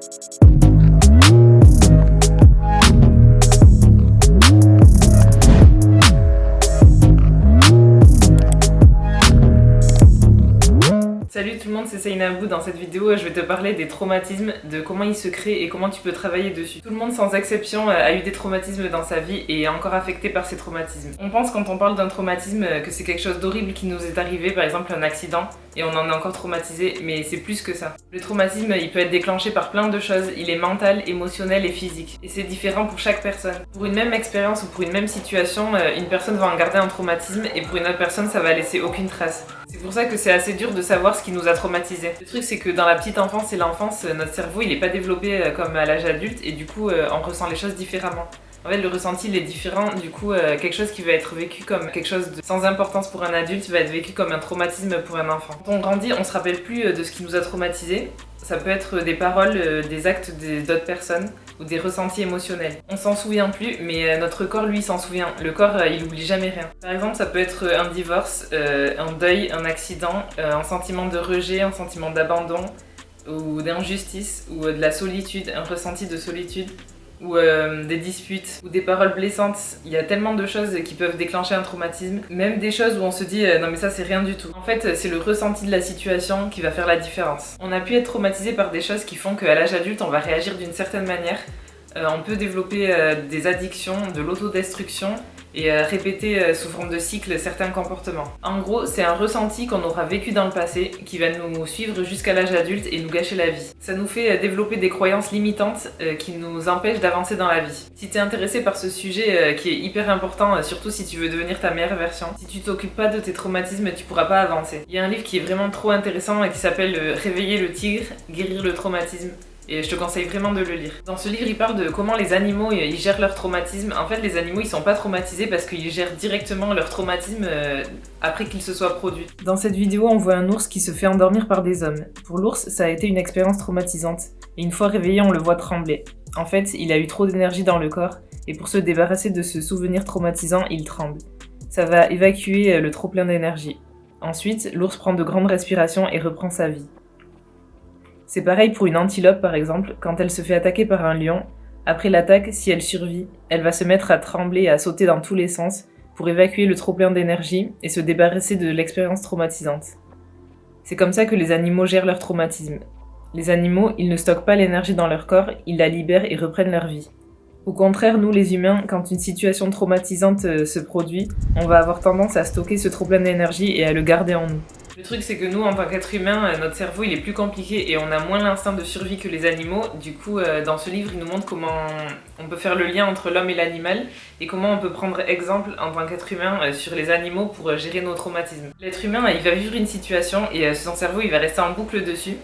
Salut tout le monde, c'est Seynabou. Dans cette vidéo, je vais te parler des traumatismes, de comment ils se créent et comment tu peux travailler dessus. Tout le monde sans exception a eu des traumatismes dans sa vie et est encore affecté par ces traumatismes. On pense quand on parle d'un traumatisme que c'est quelque chose d'horrible qui nous est arrivé, par exemple un accident, et on en est encore traumatisé, mais c'est plus que ça. Le traumatisme, il peut être déclenché par plein de choses, il est mental, émotionnel et physique. Et c'est différent pour chaque personne. Pour une même expérience ou pour une même situation, une personne va en garder un traumatisme et pour une autre personne, ça va laisser aucune trace. C'est pour ça que c'est assez dur de savoir ce qui nous a traumatisé. Le truc, c'est que dans la petite enfance et l'enfance, notre cerveau, il est pas développé comme à l'âge adulte et du coup, on ressent les choses différemment. En fait, le ressenti, il est différent. Du coup, quelque chose qui va être vécu comme quelque chose de sans importance pour un adulte va être vécu comme un traumatisme pour un enfant. Quand on grandit, on se rappelle plus de ce qui nous a traumatisé. Ça peut être des paroles, des actes d'autres personnes ou des ressentis émotionnels. On s'en souvient plus, mais notre corps, lui, s'en souvient. Le corps, il oublie jamais rien. Par exemple, ça peut être un divorce, un deuil, un accident, un sentiment de rejet, un sentiment d'abandon ou d'injustice ou de la solitude, un ressenti de solitude. Ou des disputes, ou des paroles blessantes. Il y a tellement de choses qui peuvent déclencher un traumatisme, même des choses où on se dit non mais ça c'est rien du tout. En fait, c'est le ressenti de la situation qui va faire la différence. On a pu être traumatisé par des choses qui font qu'à l'âge adulte, on va réagir d'une certaine manière. On peut développer des addictions, de l'autodestruction et répéter sous forme de cycle certains comportements. En gros, c'est un ressenti qu'on aura vécu dans le passé qui va nous suivre jusqu'à l'âge adulte et nous gâcher la vie. Ça nous fait développer des croyances limitantes qui nous empêchent d'avancer dans la vie. Si t'es intéressé par ce sujet qui est hyper important, surtout si tu veux devenir ta meilleure version, si tu t'occupes pas de tes traumatismes, tu pourras pas avancer. Il y a un livre qui est vraiment trop intéressant et qui s'appelle Réveiller le tigre, guérir le traumatisme. Et je te conseille vraiment de le lire. Dans ce livre, il parle de comment les animaux ils gèrent leur traumatisme. En fait, les animaux ils sont pas traumatisés parce qu'ils gèrent directement leur traumatisme après qu'il se soit produit. Dans cette vidéo, on voit un ours qui se fait endormir par des hommes. Pour l'ours, ça a été une expérience traumatisante. Et une fois réveillé, on le voit trembler. En fait, il a eu trop d'énergie dans le corps et pour se débarrasser de ce souvenir traumatisant, il tremble. Ça va évacuer le trop plein d'énergie. Ensuite, l'ours prend de grandes respirations et reprend sa vie. C'est pareil pour une antilope par exemple, quand elle se fait attaquer par un lion. Après l'attaque, si elle survit, elle va se mettre à trembler et à sauter dans tous les sens pour évacuer le trop-plein d'énergie et se débarrasser de l'expérience traumatisante. C'est comme ça que les animaux gèrent leur traumatisme. Les animaux, ils ne stockent pas l'énergie dans leur corps, ils la libèrent et reprennent leur vie. Au contraire, nous les humains, quand une situation traumatisante se produit, on va avoir tendance à stocker ce trop-plein d'énergie et à le garder en nous. Le truc c'est que nous en tant qu'être humain, notre cerveau il est plus compliqué et on a moins l'instinct de survie que les animaux. Du coup dans ce livre il nous montre comment on peut faire le lien entre l'homme et l'animal et comment on peut prendre exemple en tant qu'être humain sur les animaux pour gérer nos traumatismes. L'être humain il va vivre une situation et son cerveau il va rester en boucle dessus.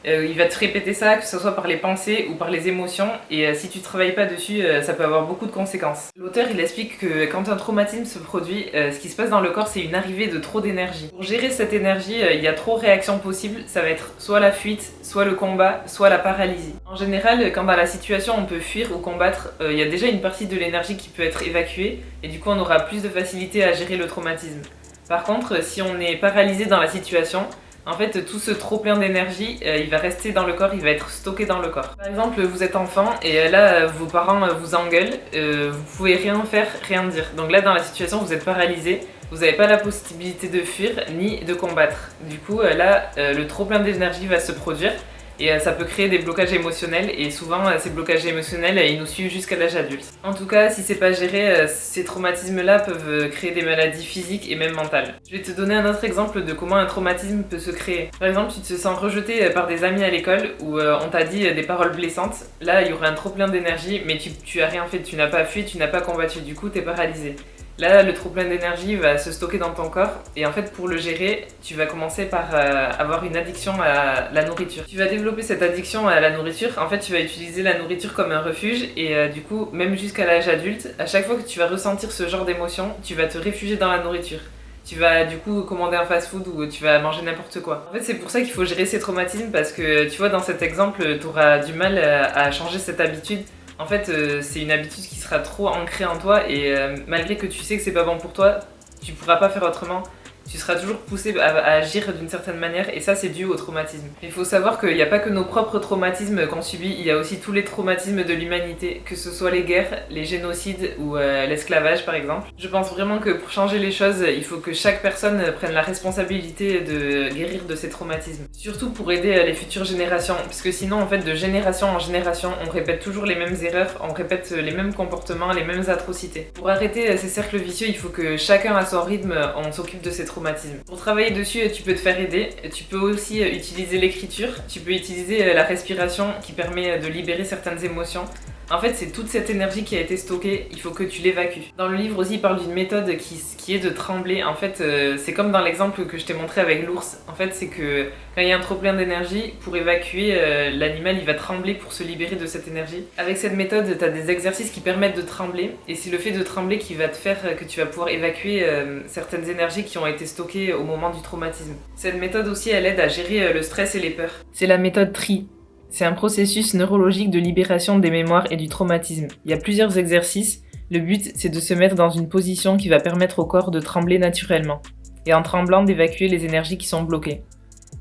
Il va te répéter ça, que ce soit par les pensées ou par les émotions, et si tu travailles pas dessus, ça peut avoir beaucoup de conséquences. L'auteur il explique que quand un traumatisme se produit, ce qui se passe dans le corps c'est une arrivée de trop d'énergie. Pour gérer cette énergie, il y a trop de réactions possibles, ça va être soit la fuite, soit le combat, soit la paralysie. En général, quand dans la situation on peut fuir ou combattre, il y a déjà une partie de l'énergie qui peut être évacuée, et du coup on aura plus de facilité à gérer le traumatisme. Par contre, si on est paralysé dans la situation, en fait, tout ce trop plein d'énergie, il va rester dans le corps, il va être stocké dans le corps. Par exemple, vous êtes enfant et là, vos parents vous engueulent, vous pouvez rien faire, rien dire. Donc là, dans la situation, vous êtes paralysé, vous n'avez pas la possibilité de fuir ni de combattre. Du coup, là, le trop plein d'énergie va se produire et ça peut créer des blocages émotionnels et souvent, ces blocages émotionnels, ils nous suivent jusqu'à l'âge adulte. En tout cas, si c'est pas géré, ces traumatismes-là peuvent créer des maladies physiques et même mentales. Je vais te donner un autre exemple de comment un traumatisme peut se créer. Par exemple, tu te sens rejeté par des amis à l'école où on t'a dit des paroles blessantes. Là, il y aurait un trop plein d'énergie, mais tu as rien fait, tu n'as pas fui, tu n'as pas combattu, du coup, t'es paralysé. Là, le trop plein d'énergie va se stocker dans ton corps et en fait, pour le gérer, tu vas commencer par avoir une addiction à la nourriture. Tu vas développer cette addiction à la nourriture. En fait, tu vas utiliser la nourriture comme un refuge et du coup, même jusqu'à l'âge adulte, à chaque fois que tu vas ressentir ce genre d'émotion, tu vas te réfugier dans la nourriture. Tu vas du coup commander un fast-food ou tu vas manger n'importe quoi. En fait, c'est pour ça qu'il faut gérer ces traumatismes parce que tu vois, dans cet exemple, tu auras du mal à changer cette habitude. En fait, c'est une habitude qui sera trop ancrée en toi et malgré que tu sais que c'est pas bon pour toi, tu pourras pas faire autrement. tu seras toujours poussé à agir d'une certaine manière et ça c'est dû au traumatisme. Il faut savoir qu'il n'y a pas que nos propres traumatismes qu'on subit, il y a aussi tous les traumatismes de l'humanité, que ce soit les guerres, les génocides ou l'esclavage par exemple. Je pense vraiment que pour changer les choses, il faut que chaque personne prenne la responsabilité de guérir de ces traumatismes. Surtout pour aider les futures générations, puisque sinon en fait de génération en génération, on répète toujours les mêmes erreurs, on répète les mêmes comportements, les mêmes atrocités. Pour arrêter ces cercles vicieux, il faut que chacun à son rythme, on s'occupe de ces traumatismes. Pour travailler dessus, tu peux te faire aider, tu peux aussi utiliser l'écriture, tu peux utiliser la respiration qui permet de libérer certaines émotions. En fait, c'est toute cette énergie qui a été stockée, il faut que tu l'évacues. Dans le livre aussi, il parle d'une méthode qui est de trembler. En fait, c'est comme dans l'exemple que je t'ai montré avec l'ours. En fait, c'est que quand il y a un trop plein d'énergie, pour évacuer, l'animal il va trembler pour se libérer de cette énergie. Avec cette méthode, tu as des exercices qui permettent de trembler. Et c'est le fait de trembler qui va te faire que tu vas pouvoir évacuer certaines énergies qui ont été stockées au moment du traumatisme. Cette méthode aussi, elle aide à gérer le stress et les peurs. C'est la méthode TRI. C'est un processus neurologique de libération des mémoires et du traumatisme. Il y a plusieurs exercices. Le but, c'est de se mettre dans une position qui va permettre au corps de trembler naturellement. Et en tremblant, d'évacuer les énergies qui sont bloquées.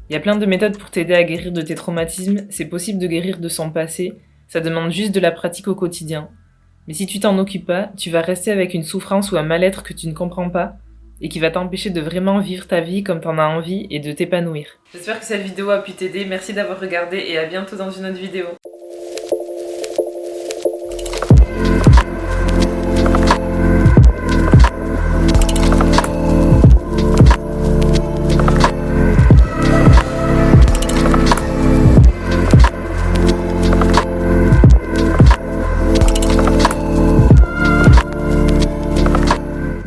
Il y a plein de méthodes pour t'aider à guérir de tes traumatismes. C'est possible de guérir de son passé. Ça demande juste de la pratique au quotidien. Mais si tu t'en occupes pas, tu vas rester avec une souffrance ou un mal-être que tu ne comprends pas et qui va t'empêcher de vraiment vivre ta vie comme t'en as envie et de t'épanouir. J'espère que cette vidéo a pu t'aider, merci d'avoir regardé et à bientôt dans une autre vidéo.